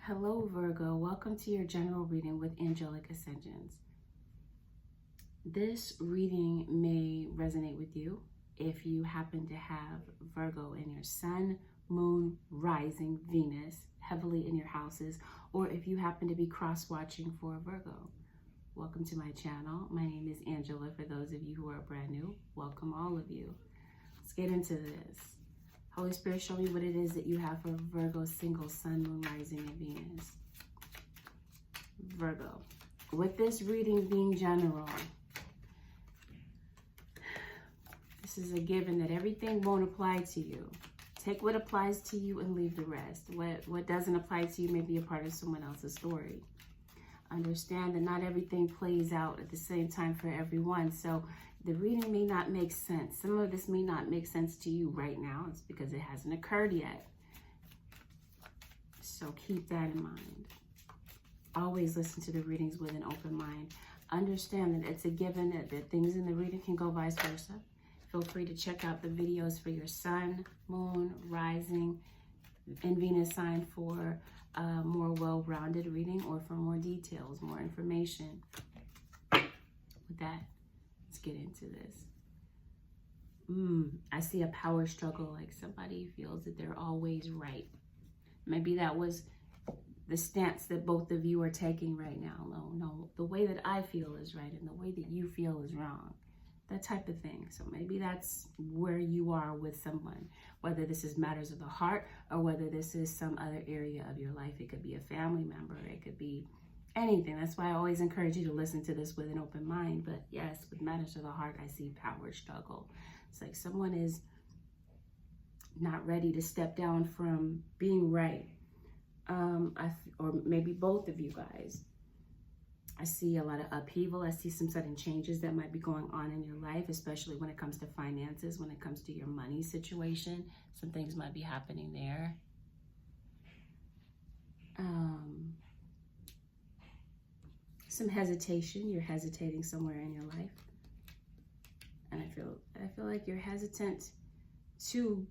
Hello, Virgo. Welcome to your general reading with Angelic Ascensions. This reading may resonate with you if you happen to have Virgo in your sun, moon, rising, Venus heavily in your houses, or if you happen to be cross-watching for Virgo. Welcome to my channel. My name is Angela. For those of you who are brand new, welcome all of you. Let's get into this. Holy Spirit, show me what it is that you have for Virgo, single, sun, moon, rising, and Venus. Virgo. With this reading being general, this is a given that everything won't apply to you. Take what applies to you and leave the rest. What doesn't apply to you may be a part of someone else's story. Understand that not everything plays out at the same time for everyone. So the reading may not make sense. Some of this may not make sense to you right now. It's because it hasn't occurred yet. So keep that in mind. Always listen to the readings with an open mind. Understand that it's a given that things in the reading can go vice versa. Feel free to check out the videos for your sun, moon, rising, and Venus sign for a more well-rounded reading or for more details, more information. With that, let's get into this. I see a power struggle, like somebody feels that they're always right. Maybe that was the stance that both of you are taking right now. No, the way that I feel is right and the way that you feel is wrong. That type of thing. So maybe that's where you are with someone, whether this is matters of the heart or whether this is some other area of your life. It could be a family member. It could be anything. That's why I always encourage you to listen to this with an open mind. But yes, with matters of the heart, I see power struggle. It's like someone is not ready to step down from being right. Or maybe both of you guys. I see a lot of upheaval. I see some sudden changes that might be going on in your life, especially when it comes to finances, when it comes to your money situation. Some things might be happening there. Some hesitation. You're hesitating somewhere in your life. And I feel like you're hesitant to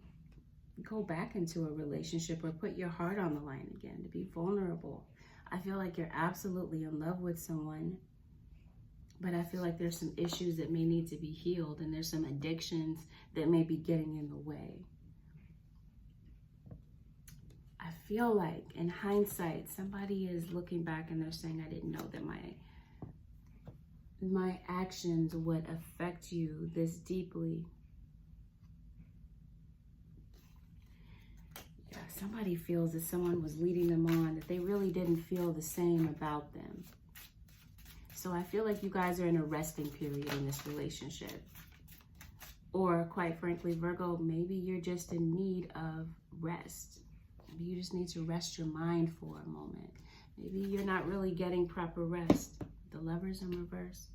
go back into a relationship or put your heart on the line again, to be vulnerable. I feel like you're absolutely in love with someone, but I feel like there's some issues that may need to be healed, and there's some addictions that may be getting in the way. I feel like in hindsight, somebody is looking back and they're saying, I didn't know that my actions would affect you this deeply. Somebody feels that someone was leading them on, that they really didn't feel the same about them. So I feel like you guys are in a resting period in this relationship. Or quite frankly, Virgo, maybe you're just in need of rest. Maybe you just need to rest your mind for a moment. Maybe you're not really getting proper rest. The Lovers in reverse.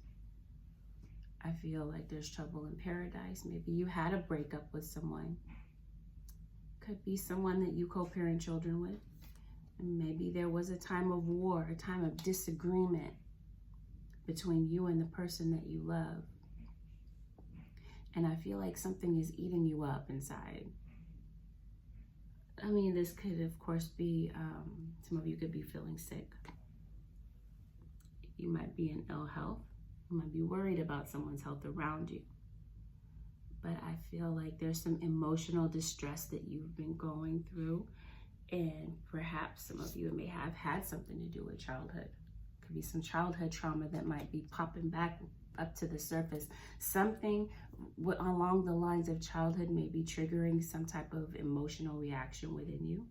I feel like there's trouble in paradise. Maybe you had a breakup with someone. Could be someone that you co-parent children with. And maybe there was a time of war, a time of disagreement between you and the person that you love. And I feel like something is eating you up inside. I mean, this could, of course, be, some of you could be feeling sick. You might be in ill health. You might be worried about someone's health around you. But I feel like there's some emotional distress that you've been going through. And perhaps some of you may have had something to do with childhood. Could be some childhood trauma that might be popping back up to the surface. Something along the lines of childhood may be triggering some type of emotional reaction within you.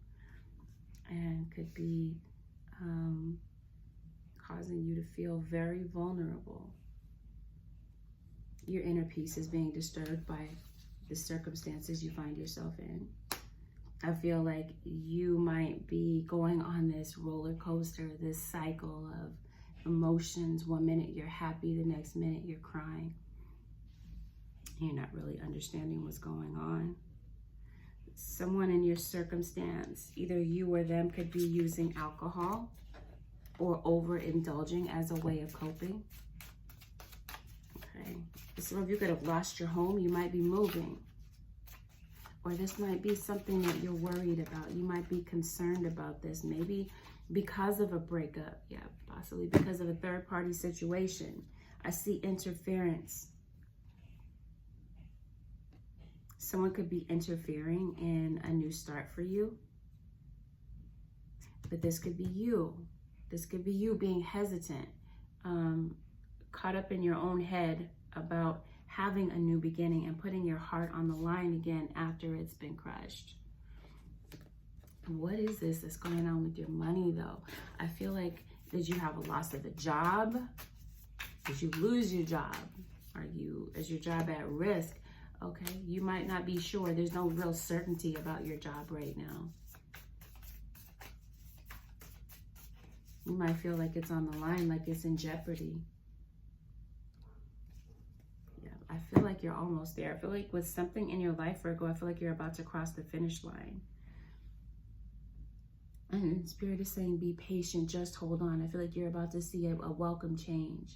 And could be causing you to feel very vulnerable. Your inner peace is being disturbed by the circumstances you find yourself in. I feel like you might be going on this roller coaster, this cycle of emotions. One minute you're happy, the next minute you're crying. You're not really understanding what's going on. Someone in your circumstance, either you or them, could be using alcohol or overindulging as a way of coping. Okay. Some of you could have lost your home. You might be moving. Or this might be something that you're worried about. You might be concerned about this. Maybe because of a breakup. Yeah, possibly because of a third-party situation. I see interference. Someone could be interfering in a new start for you. But this could be you. This could be you being hesitant, caught up in your own head about having a new beginning and putting your heart on the line again after it's been crushed. What is this that's going on with your money, though? I feel like, did you have a loss of a job? Did you lose your job? Is your job at risk? Okay, you might not be sure. There's no real certainty about your job right now. You might feel like it's on the line, like it's in jeopardy. Yeah, I feel like you're almost there. I feel like with something in your life, Virgo, I feel like you're about to cross the finish line. And Spirit is saying, be patient, just hold on. I feel like you're about to see a welcome change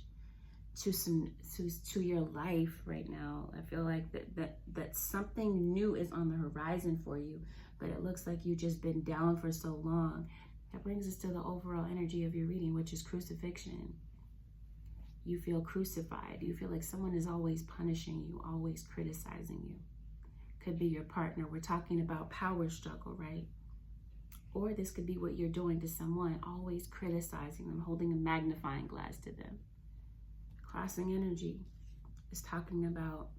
to your life right now. I feel like that something new is on the horizon for you, but it looks like you've just been down for so long. That brings us to the overall energy of your reading, which is crucifixion. You feel crucified. You feel like someone is always punishing you, always criticizing you. Could be your partner. We're talking about power struggle, right? Or this could be what you're doing to someone, always criticizing them, holding a magnifying glass to them. Crossing energy is talking about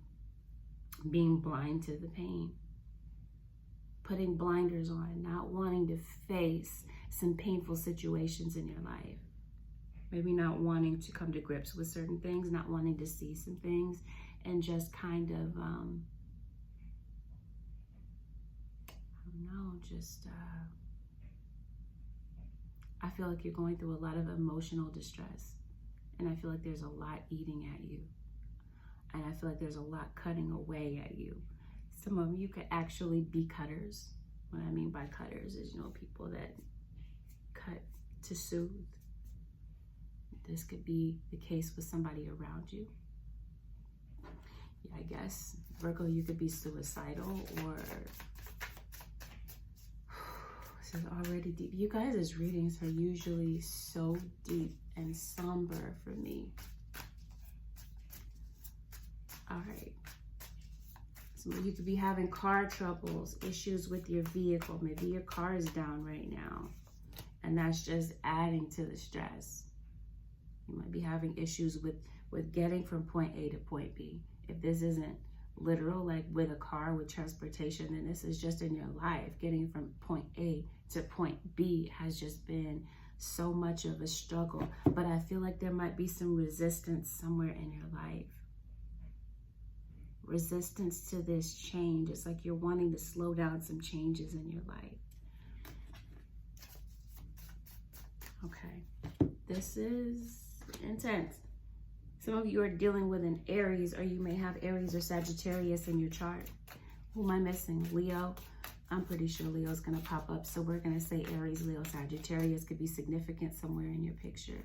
being blind to the pain. Putting blinders on, not wanting to face some painful situations in your life. Maybe not wanting to come to grips with certain things, not wanting to see some things, and just kind of, I feel like you're going through a lot of emotional distress. And I feel like there's a lot eating at you. And I feel like there's a lot cutting away at you. Some of you could actually be cutters. What I mean by cutters is, people that cut to soothe. This could be the case with somebody around you. Yeah, I guess, Virgo, you could be suicidal, or this is already deep. You guys' readings are usually so deep and somber for me. All right. So you could be having car troubles, issues with your vehicle. Maybe your car is down right now, and that's just adding to the stress. You might be having issues with getting from point A to point B. If this isn't literal, like with a car, with transportation, then this is just in your life. Getting from point A to point B has just been so much of a struggle. But I feel like there might be some resistance somewhere in your life. Resistance to this change. It's like you're wanting to slow down some changes in your life. Okay, this is intense. Some of you are dealing with an Aries, or you may have Aries or Sagittarius in your chart. Who am I missing? Leo? I'm pretty sure Leo's going to pop up. So we're going to say Aries, Leo, Sagittarius could be significant somewhere in your picture.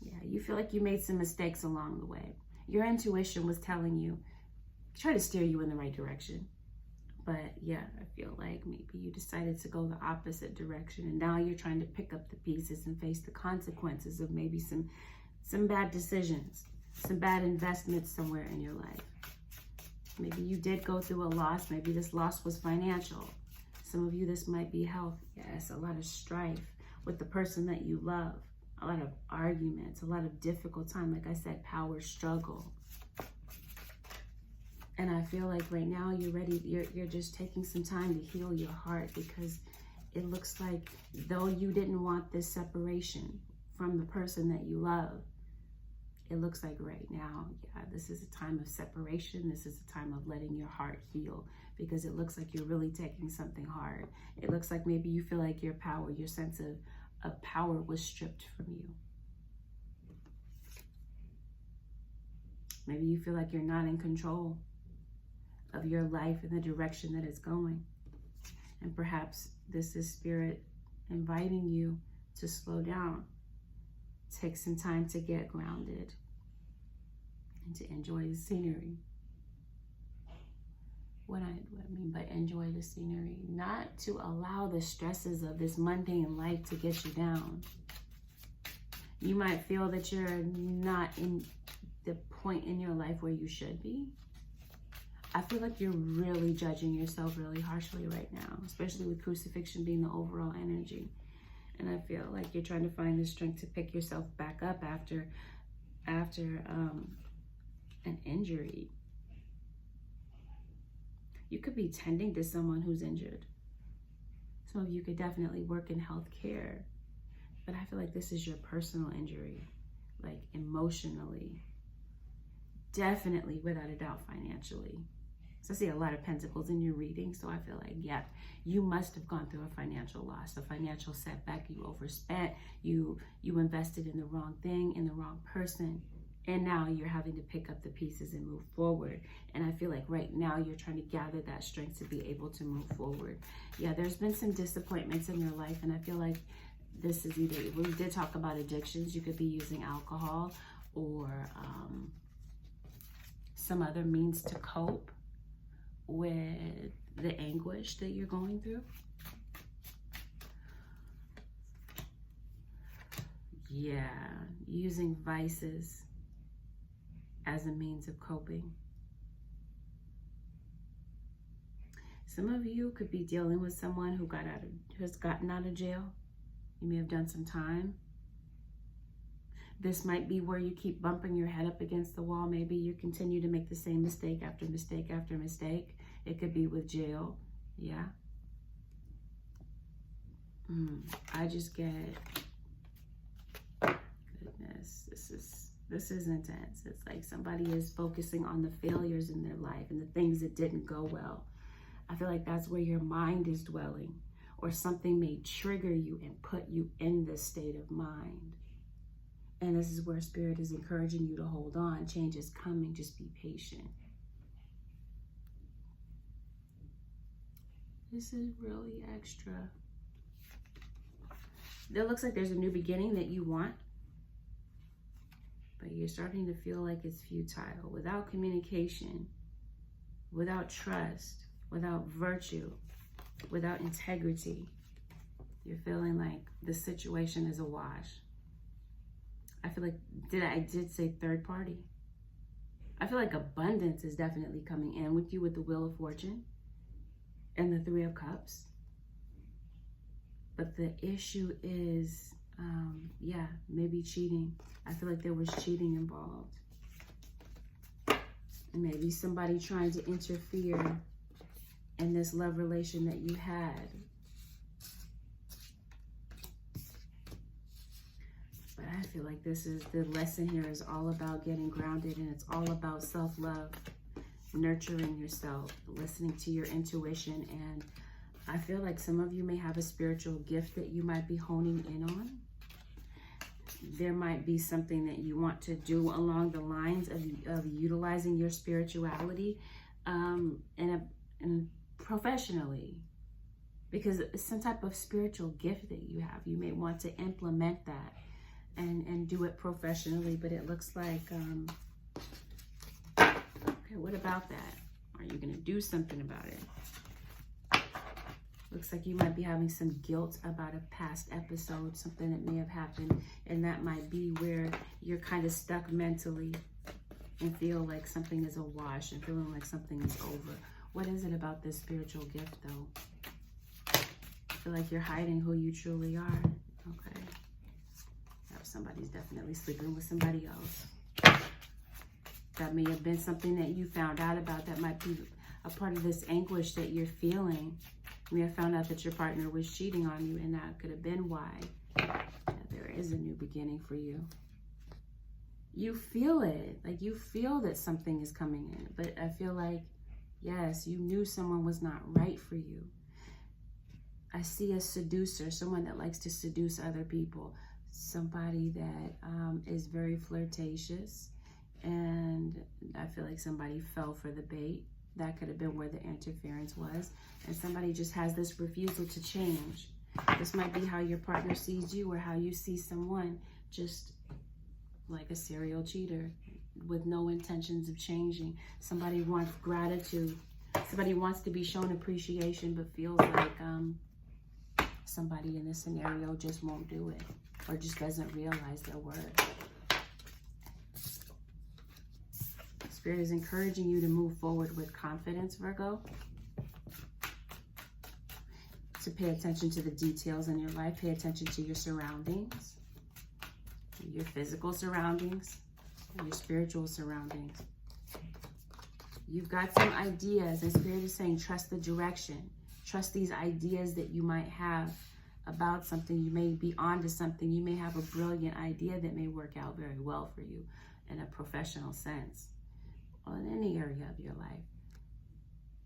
Yeah, you feel like you made some mistakes along the way. Your intuition was telling you, try to steer you in the right direction. But yeah, I feel like maybe you decided to go the opposite direction, and now you're trying to pick up the pieces and face the consequences of maybe some bad decisions, some bad investments somewhere in your life. Maybe you did go through a loss. Maybe this loss was financial. Some of you, this might be health. Yes, a lot of strife with the person that you love. A lot of arguments, a lot of difficult time. Like I said, power struggle. And I feel like right now you're ready. You're just taking some time to heal your heart, because it looks like though you didn't want this separation from the person that you love, it looks like right now, yeah, this is a time of separation. This is a time of letting your heart heal, because it looks like you're really taking something hard. It looks like maybe you feel like your power, your sense of power was stripped from you. Maybe you feel like you're not in control of your life and the direction that it's going. And perhaps this is Spirit inviting you to slow down. Take some time to get grounded and to enjoy the scenery. What I mean by enjoy the scenery, not to allow the stresses of this mundane life to get you down. You might feel that you're not in the point in your life where you should be. I feel like you're really judging yourself really harshly right now, especially with crucifixion being the overall energy. And I feel like you're trying to find the strength to pick yourself back up after an injury. You could be tending to someone who's injured. Some of you could definitely work in healthcare, but I feel like this is your personal injury, like emotionally, definitely without a doubt financially. So I see a lot of pentacles in your reading, so I feel like, yeah, you must have gone through a financial loss, a financial setback. You overspent, you invested in the wrong thing, in the wrong person, and now you're having to pick up the pieces and move forward. And I feel like right now you're trying to gather that strength to be able to move forward. Yeah, there's been some disappointments in your life, and I feel like this is either, we did talk about addictions, you could be using alcohol or some other means to cope with the anguish that you're going through. Yeah, using vices as a means of coping. Some of you could be dealing with someone who has gotten out of jail. You may have done some time. This might be where you keep bumping your head up against the wall. Maybe you continue to make the same mistake after mistake after mistake. It could be with jail. Yeah. I just get, goodness, this is intense. It's like somebody is focusing on the failures in their life and the things that didn't go well. I feel like that's where your mind is dwelling, or something may trigger you and put you in this state of mind. And this is where Spirit is encouraging you to hold on. Change is coming. Just be patient. This is really extra. It looks like there's a new beginning that you want, but you're starting to feel like it's futile. Without communication, without trust, without virtue, without integrity, you're feeling like the situation is a wash. I feel like, I did say third party. I feel like abundance is definitely coming in with you with the Wheel of Fortune and the Three of Cups. But the issue is, yeah, maybe cheating. I feel like there was cheating involved. And maybe somebody trying to interfere in this love relation that you had. But I feel like the lesson here is all about getting grounded, and it's all about self-love, nurturing yourself, listening to your intuition. And I feel like some of you may have a spiritual gift that you might be honing in on. There might be something that you want to do along the lines of utilizing your spirituality and professionally, because it's some type of spiritual gift that you have. You may want to implement that and do it professionally, but it looks like, okay, what about that? Are you going to do something about it? Looks like you might be having some guilt about a past episode, something that may have happened, and that might be where you're kind of stuck mentally and feel like something is a wash and feeling like something is over. What is it about this spiritual gift, though? I feel like you're hiding who you truly are. Okay. Somebody's definitely sleeping with somebody else. That may have been something that you found out about. That might be a part of this anguish that you're feeling. You may have found out that your partner was cheating on you, and that could have been why. Yeah, there is a new beginning for you. You feel it. Like, you feel that something is coming in. But I feel like, yes, you knew someone was not right for you. I see a seducer, someone that likes to seduce other people. Somebody that is very flirtatious, and I feel like somebody fell for the bait. That could have been where the interference was, and somebody just has this refusal to change. This might be how your partner sees you, or how you see someone, just like a serial cheater with no intentions of changing. Somebody wants gratitude Somebody wants to be shown appreciation but feels like somebody in this scenario just won't do it or just doesn't realize their worth. Spirit is encouraging you to move forward with confidence, Virgo. To pay attention to the details in your life. Pay attention to your surroundings. Your physical surroundings. Your spiritual surroundings. You've got some ideas, and Spirit is saying trust the direction. Trust these ideas that you might have about something. You may be onto something. You may have a brilliant idea that may work out very well for you in a professional sense or in any area of your life.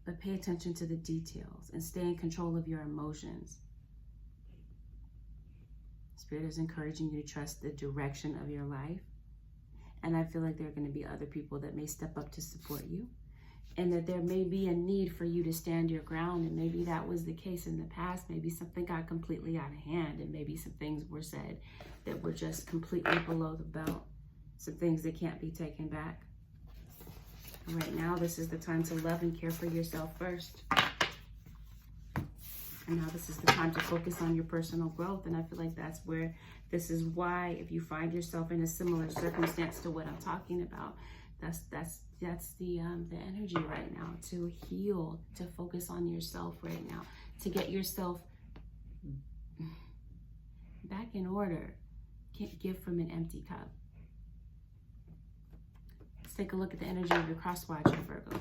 But pay attention to the details and stay in control of your emotions. Spirit is encouraging you to trust the direction of your life. And I feel like there are going to be other people that may step up to support you. And that there may be a need for you to stand your ground. And maybe that was the case in the past. Maybe something got completely out of hand. And maybe some things were said that were just completely below the belt. Some things that can't be taken back. Right now, this is the time to love and care for yourself first. And now this is the time to focus on your personal growth. And I feel like that's where, this is why if you find yourself in a similar circumstance to what I'm talking about, that's the energy right now, to heal, to focus on yourself right now, to get yourself back in order. Can't give from an empty cup. Let's take a look at the energy of your cross watcher, Virgo.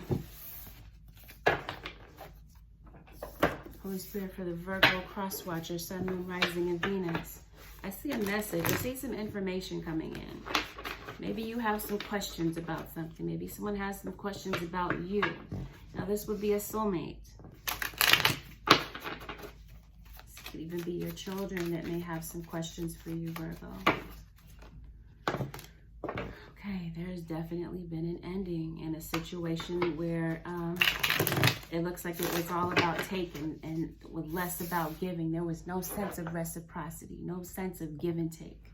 Holy Spirit for the Virgo cross watcher, Sun, Moon, Rising, and Venus. I see a message. I see some information coming in. Maybe you have some questions about something. Maybe someone has some questions about you. Now, this would be a soulmate. This could even be your children that may have some questions for you, Virgo. Okay, there's definitely been an ending in a situation where it looks like it was all about taking and with less about giving. There was no sense of reciprocity, no sense of give and take.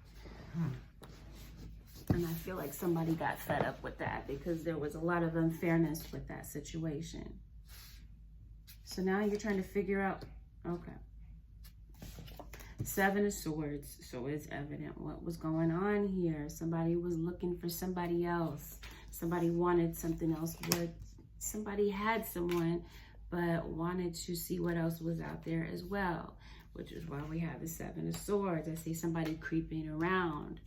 And I feel like somebody got fed up with that because there was a lot of unfairness with that situation. So now you're trying to figure out, okay. Seven of Swords, so it's evident what was going on here. Somebody was looking for somebody else. Somebody wanted something else. Somebody had someone, but wanted to see what else was out there as well, which is why we have the Seven of Swords. I see somebody creeping around.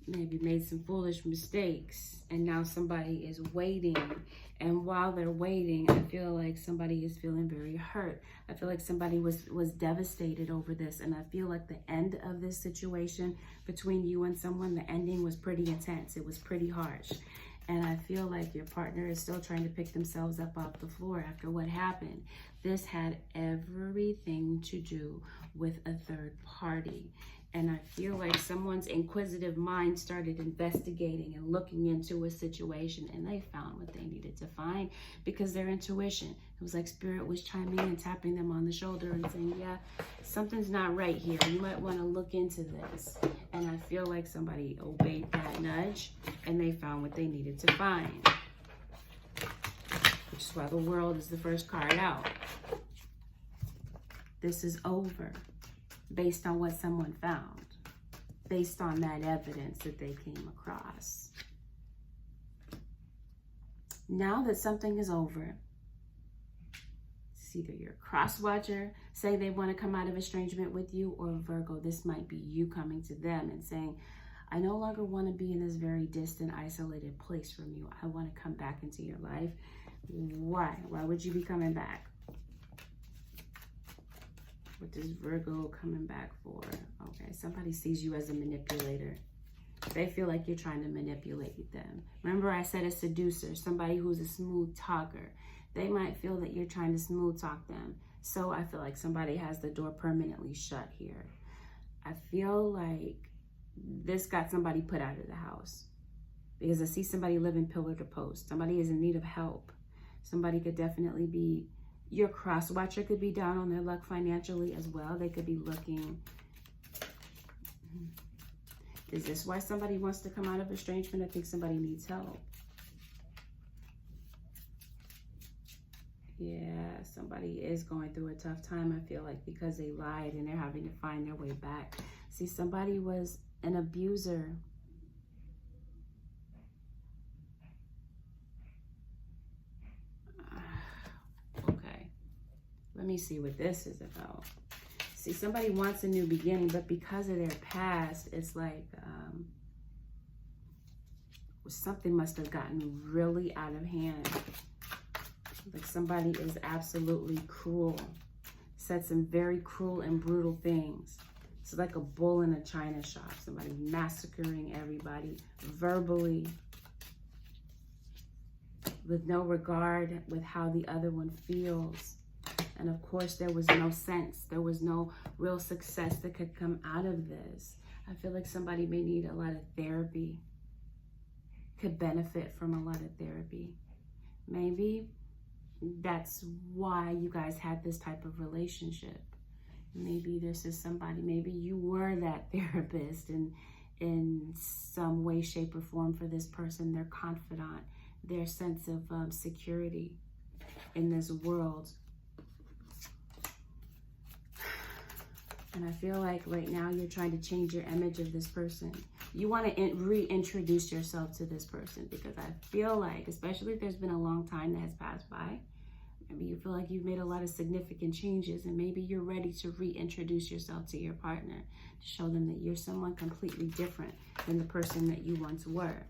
Maybe made some foolish mistakes, and now somebody is waiting. And while they're waiting, I feel like somebody is feeling very hurt. I feel like somebody was devastated over this, and I feel like the end of this situation between you and someone, the ending was pretty intense. It was pretty harsh. And I feel like your partner is still trying to pick themselves up off the floor after what happened. This had everything to do with a third party. And I feel like someone's inquisitive mind started investigating and looking into a situation, and they found what they needed to find because their intuition, it was like Spirit was chiming in and tapping them on the shoulder and saying, yeah, something's not right here. You might want to look into this. And I feel like somebody obeyed that nudge and they found what they needed to find, which is why the World is the first card out. This is over. Based on what someone found, based on that evidence that they came across. Now that something is over, it's either your cross watcher say they want to come out of estrangement with you, or Virgo, this might be you coming to them and saying, I no longer want to be in this very distant, isolated place from you. I want to come back into your life. Why? Why would you be coming back? What is Virgo coming back for? Okay, somebody sees you as a manipulator. They feel like you're trying to manipulate them. Remember I said a seducer, somebody who's a smooth talker. They might feel that you're trying to smooth talk them. So I feel like somebody has the door permanently shut here. I feel like this got somebody put out of the house because I see somebody living pillar to post. Somebody is in need of help. Somebody could definitely be, your cross watcher could be down on their luck financially as well. They could be looking. Is this why somebody wants to come out of estrangement? I think somebody needs help. Yeah, somebody is going through a tough time, I feel like, because they lied and they're having to find their way back. See, somebody was an abuser. Okay, let me see what this is about. See, somebody wants a new beginning, but because of their past, it's like something must have gotten really out of hand. Like somebody is absolutely cruel, said some very cruel and brutal things. It's like a bull in a china shop. Somebody massacring everybody verbally, with no regard with how the other one feels. And of course, there was no sense. There was no real success that could come out of this. I feel like somebody may need a lot of therapy, could benefit from a lot of therapy. Maybe that's why you guys had this type of relationship. Maybe this is somebody, maybe you were that therapist in some way, shape, or form for this person, their confidant, their sense of security in this world. And I feel like right now you're trying to change your image of this person. You want to reintroduce yourself to this person, because I feel like, especially if there's been a long time that has passed by, maybe you feel like you've made a lot of significant changes, and maybe you're ready to reintroduce yourself to your partner, to show them that you're someone completely different than the person that you once were.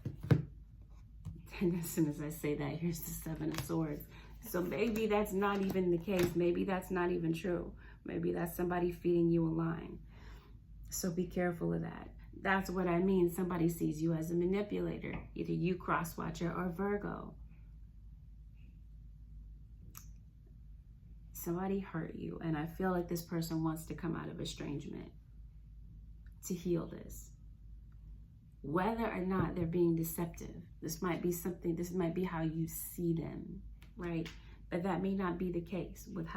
And as soon as I say that, here's the Seven of Swords. So maybe that's not even the case. Maybe that's not even true. Maybe that's somebody feeding you a line. So be careful of that. That's what I mean. Somebody sees you as a manipulator, either you, cross-watcher, or Virgo. Somebody hurt you, and I feel like this person wants to come out of estrangement to heal this. Whether or not they're being deceptive, this might be something, this might be how you see them, right? But that may not be the case with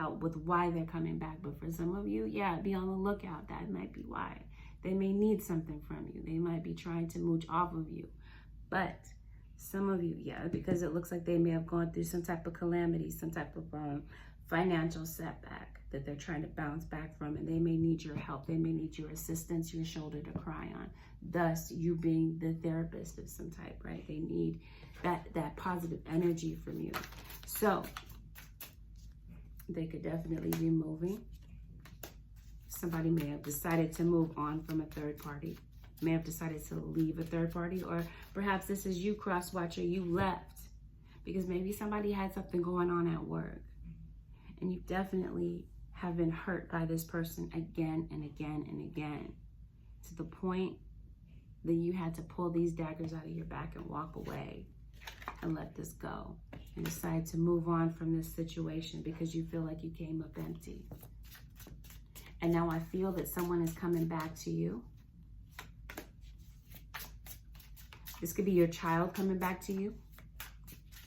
why they're coming back. But for some of you, yeah, be on the lookout. That might be why. They may need something from you. They might be trying to mooch off of you. But some of you, yeah, because it looks like they may have gone through some type of calamity, some type of financial setback that they're trying to bounce back from, and they may need your help. They may need your assistance, your shoulder to cry on. Thus, you being the therapist of some type, right? They need that positive energy from you. So they could definitely be moving. Somebody may have decided to move on from a third party, may have decided to leave a third party, or perhaps this is you, cross-watcher, you left because maybe somebody had something going on at work, and you definitely have been hurt by this person again and again and again, to the point that you had to pull these daggers out of your back and walk away and let this go, and decide to move on from this situation because you feel like you came up empty. And now I feel that someone is coming back to you. This could be your child coming back to you.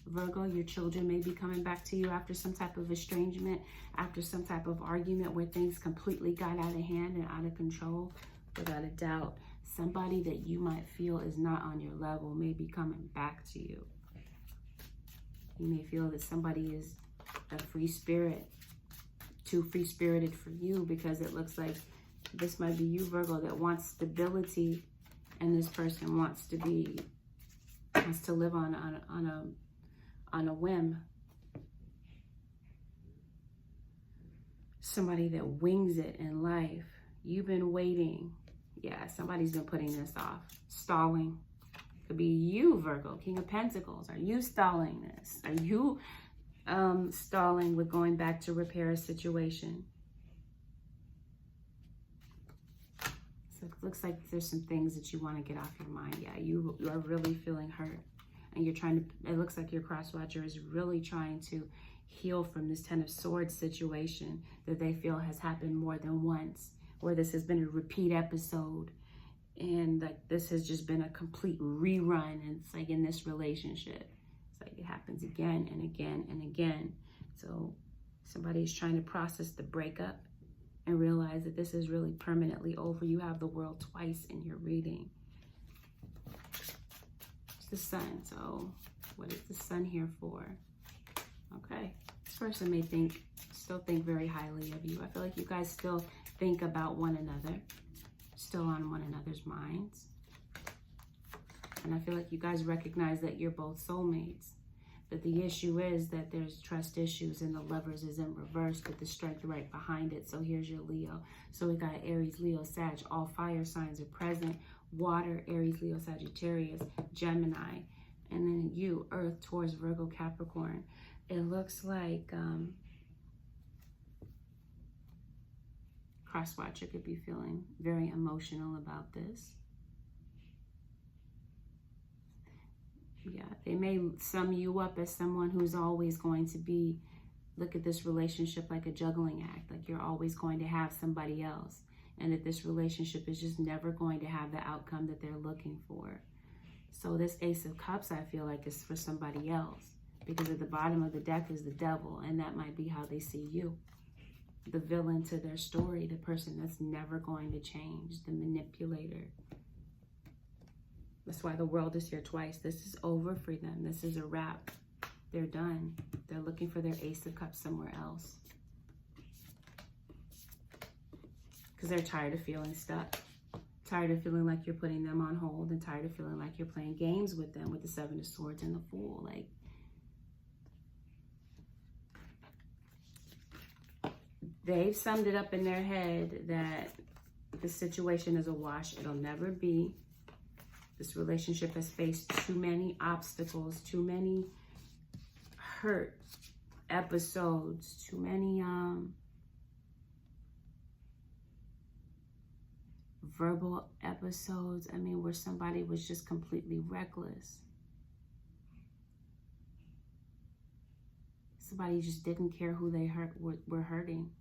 Virgo, your children may be coming back to you after some type of estrangement, after some type of argument where things completely got out of hand and out of control. Without a doubt, somebody that you might feel is not on your level may be coming back to you. You may feel that somebody is a free spirit, too free-spirited for you, because it looks like this might be you, Virgo, that wants stability, and this person wants to live on a whim. Somebody that wings it in life. You've been waiting. Yeah, somebody's been putting this off, stalling. Could be you, Virgo, King of Pentacles. Are you stalling this? Are you stalling with going back to repair a situation? So it looks like there's some things that you want to get off your mind. Yeah, you are really feeling hurt, and you're trying to, it looks like your cross-watcher is really trying to heal from this Ten of Swords situation that they feel has happened more than once, where this has been a repeat episode, and like this has just been a complete rerun. And it's like in this relationship, it's like it happens again and again and again. So somebody's trying to process the breakup and realize that this is really permanently over. You have the world twice in your reading. It's the Sun. So what is the Sun here for? Okay. This person may still think very highly of you. I feel like you guys still think about one another, still on one another's minds. And I feel like you guys recognize that you're both soulmates. But the issue is that there's trust issues and the Lovers is in reverse with the Strength right behind it. So here's your Leo. So we got Aries, Leo, Sag. All fire signs are present. Water, Aries, Leo, Sagittarius, Gemini. And then you, Earth, Taurus, Virgo, Capricorn. It looks like Crosswatcher could be feeling very emotional about this. Yeah, they may sum you up as someone who's always going to look at this relationship like a juggling act, like you're always going to have somebody else, and that this relationship is just never going to have the outcome that they're looking for. So this Ace of Cups, I feel like, is for somebody else, because at the bottom of the deck is the Devil, and that might be how they see you. The villain to their story, the person that's never going to change, the manipulator. That's why the World is here twice. This is over for them. This is a wrap. They're done. They're looking for their Ace of Cups somewhere else. Because they're tired of feeling stuck. Tired of feeling like you're putting them on hold, and tired of feeling like you're playing games with them with the Seven of Swords and the Fool. Like, they've summed it up in their head that the situation is a wash. It'll never be. This relationship has faced too many obstacles, too many hurt episodes, too many verbal episodes. I mean, where somebody was just completely reckless. Somebody just didn't care who they were hurting.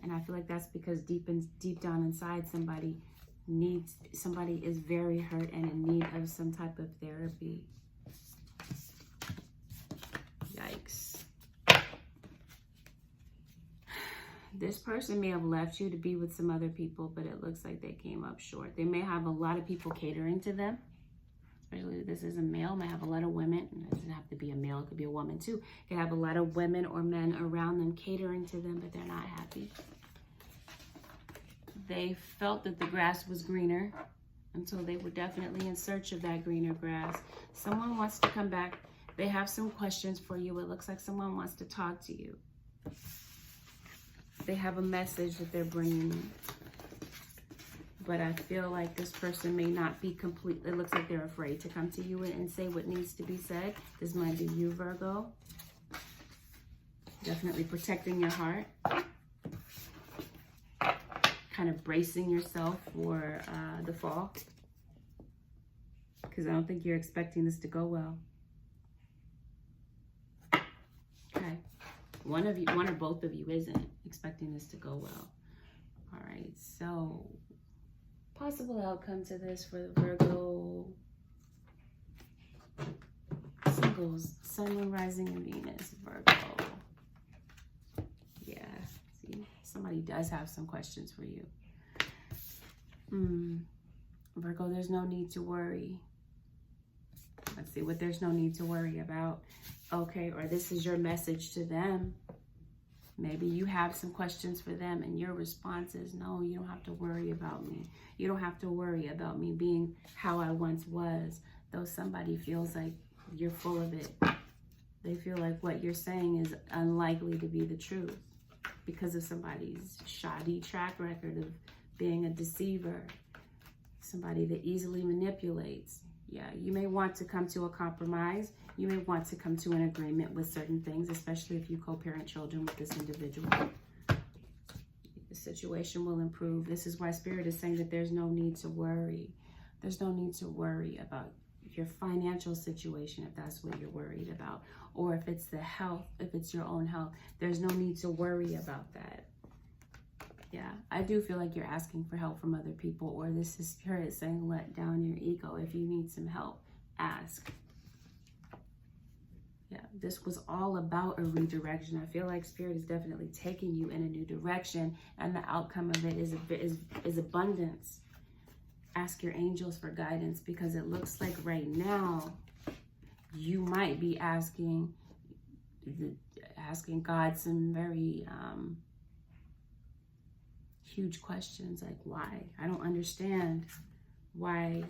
And I feel like that's because deep down inside, somebody is very hurt and in need of some type of therapy. Yikes. This person may have left you to be with some other people, but it looks like they came up short. They may have a lot of people catering to them. Especially if this is a male, may have a lot of women. It doesn't have to be a male, it could be a woman too. It could have a lot of women or men around them catering to them, but they're not happy. They felt that the grass was greener, and so they were definitely in search of that greener grass. Someone wants to come back. They have some questions for you. It looks like someone wants to talk to you. They have a message that they're bringing you. But I feel like this person may not be complete. It looks like they're afraid to come to you and say what needs to be said. This might be you, Virgo. Definitely protecting your heart. Kind of bracing yourself for the fall, because I don't think you're expecting this to go well. Okay, one or both of you isn't expecting this to go well. All right, so possible outcome to this for the Virgo singles, Sun, Moon, Rising, and Venus, Virgo. Yeah, see, somebody does have some questions for you. Virgo, there's no need to worry. Let's see what there's no need to worry about. Okay, or this is your message to them. Maybe you have some questions for them and your response is, no, you don't have to worry about me. You don't have to worry about me being how I once was. Though somebody feels like you're full of it. They feel like what you're saying is unlikely to be the truth because of somebody's shoddy track record of being a deceiver, somebody that easily manipulates. Yeah, you may want to come to a compromise. You may want to come to an agreement with certain things, especially if you co-parent children with this individual. The situation will improve. This is why Spirit is saying that there's no need to worry. There's no need to worry about your financial situation if that's what you're worried about, or if it's the health, if it's your own health. There's no need to worry about that. Yeah, I do feel like you're asking for help from other people, or this is Spirit saying let down your ego. If you need some help, ask. Yeah, this was all about a redirection. I feel like Spirit is definitely taking you in a new direction, and the outcome of it is abundance. Ask your angels for guidance, because it looks like right now you might be asking asking God some very huge questions like why? I don't understand why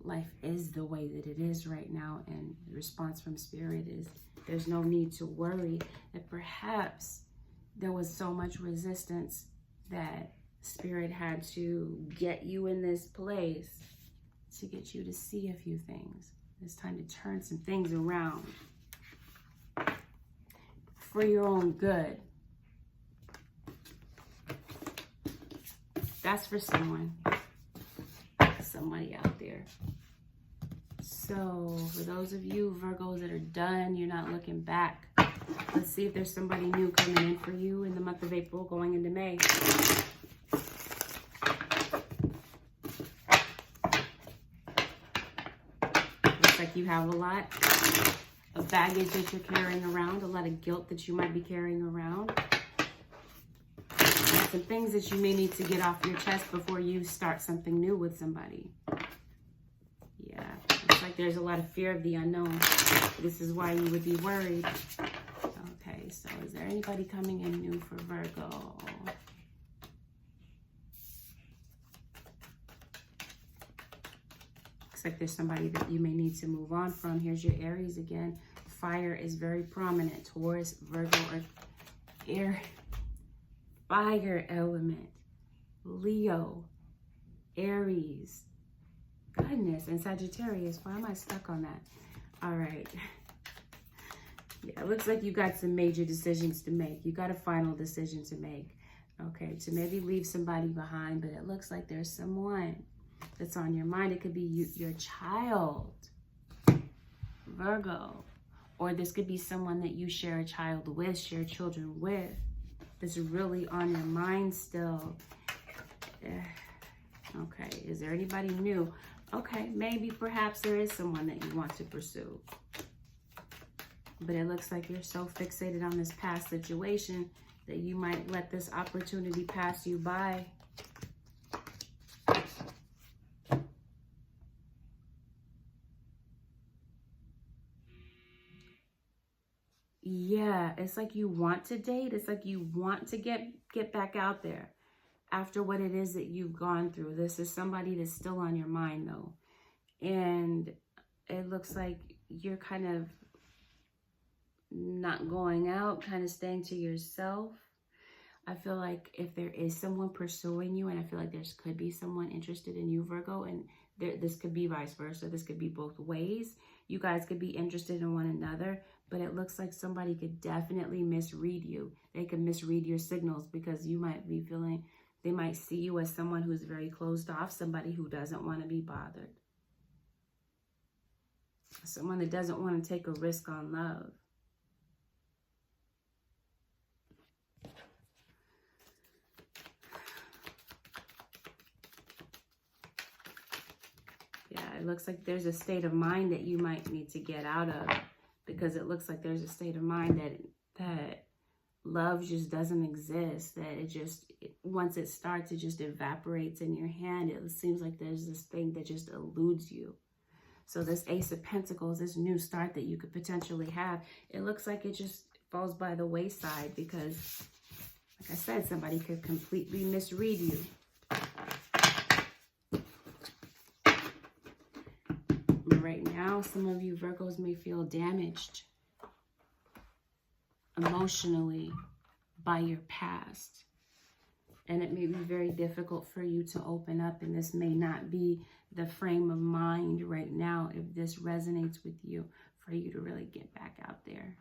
life is the way that it is right now. And the response from Spirit is there's no need to worry, that perhaps there was so much resistance that Spirit had to get you in this place to get you to see a few things. It's time to turn some things around for your own good. That's for somebody out there. So for those of you Virgos that are done, you're not looking back. Let's see if there's somebody new coming in for you in the month of April going into May. Looks like you have a lot of baggage that you're carrying around, a lot of guilt that you might be carrying around. Some things that you may need to get off your chest before you start something new with somebody. Yeah, it's like there's a lot of fear of the unknown. This is why you would be worried. Okay, so is there anybody coming in new for Virgo? Looks like there's somebody that you may need to move on from. Here's your Aries again. Fire is very prominent. Taurus, Virgo, or air. Fire element, Leo, Aries, goodness, and Sagittarius. Why am I stuck on that? All right. Yeah, it looks like you got some major decisions to make. You got a final decision to make. Okay, to maybe leave somebody behind, but it looks like there's someone that's on your mind. It could be you, your child, Virgo, or this could be someone that you share a child with, share children with. That's really on your mind still. Okay, is there anybody new? Okay, maybe perhaps there is someone that you want to pursue. But it looks like you're so fixated on this past situation that you might let this opportunity pass you by. Yeah, it's like you want to date. It's like you want to get back out there after what it is that you've gone through. This is somebody that's still on your mind though. And it looks like you're kind of not going out, kind of staying to yourself. I feel like if there is someone pursuing you, and I feel like there could be someone interested in you, Virgo, and this could be vice versa. This could be both ways. You guys could be interested in one another, but it looks like somebody could definitely misread you. They could misread your signals because you might be feeling, they might see you as someone who's very closed off, somebody who doesn't want to be bothered. Someone that doesn't want to take a risk on love. Yeah, it looks like there's a state of mind that you might need to get out of, because it looks like there's a state of mind that love just doesn't exist, that once it starts, it just evaporates in your hand. It seems like there's this thing that just eludes you. So this Ace of Pentacles, this new start that you could potentially have, it looks like it just falls by the wayside because, like I said, somebody could completely misread you. Right now, some of you Virgos may feel damaged emotionally by your past. And it may be very difficult for you to open up, and this may not be the frame of mind right now, if this resonates with you, for you to really get back out there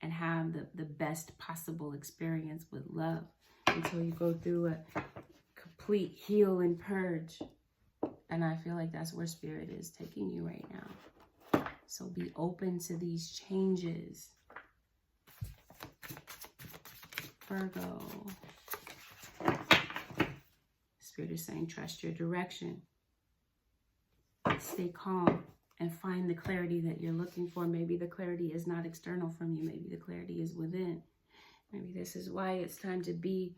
and have the best possible experience with love until you go through a complete heal and purge. And I feel like that's where Spirit is taking you right now. So be open to these changes, Virgo. Spirit is saying, trust your direction. Stay calm and find the clarity that you're looking for. Maybe the clarity is not external from you. Maybe the clarity is within. Maybe this is why it's time to be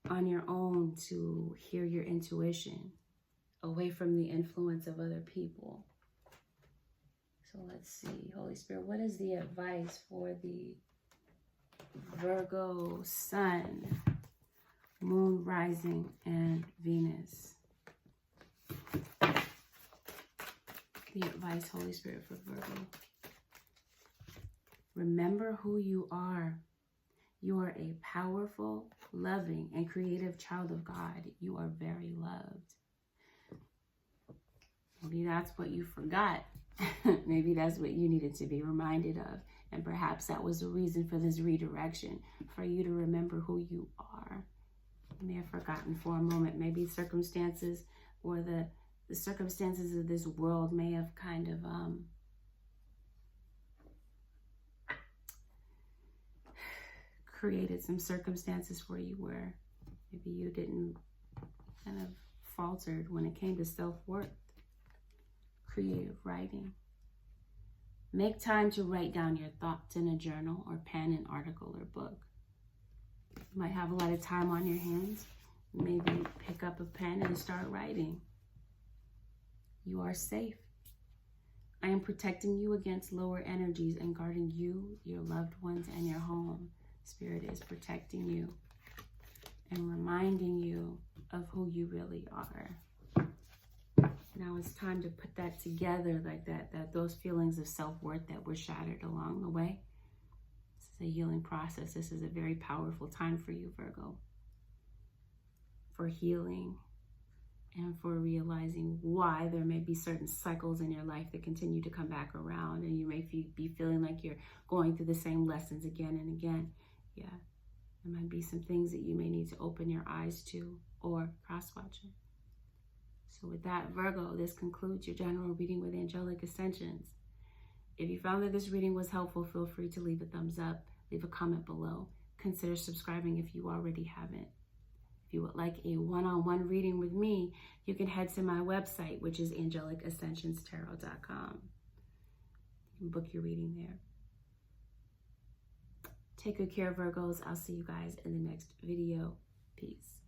on your own, to hear your intuition, away from the influence of other people. So let's see, Holy Spirit, what is the advice for the Virgo Sun, Moon, Rising, and Venus? The advice, Holy Spirit, for Virgo. Remember who you are. You are a powerful, loving, and creative child of God. You are very loved. Maybe that's what you forgot. Maybe that's what you needed to be reminded of. And perhaps that was the reason for this redirection, for you to remember who you are. You may have forgotten for a moment. Maybe circumstances or the circumstances of this world may have kind of created some circumstances for you where maybe you didn't kind of faltered when it came to self-worth. Creative writing. Make time to write down your thoughts in a journal or pen an article or book. You might have a lot of time on your hands. Maybe pick up a pen and start writing. You are safe. I am protecting you against lower energies and guarding you, your loved ones, and your home. Spirit is protecting you and reminding you of who you really are. Now it's time to put that together like that those feelings of self-worth that were shattered along the way. This is a healing process. This is a very powerful time for you, Virgo, for healing and for realizing why there may be certain cycles in your life that continue to come back around, and you may be feeling like you're going through the same lessons again and again. Yeah, there might be some things that you may need to open your eyes to or cross-watch it. So with that, Virgo, this concludes your general reading with Angelic Ascensions. If you found that this reading was helpful, feel free to leave a thumbs up, leave a comment below. Consider subscribing if you already haven't. If you would like a one-on-one reading with me, you can head to my website, which is AngelicAscensionsTarot.com. You can book your reading there. Take good care, Virgos. I'll see you guys in the next video. Peace.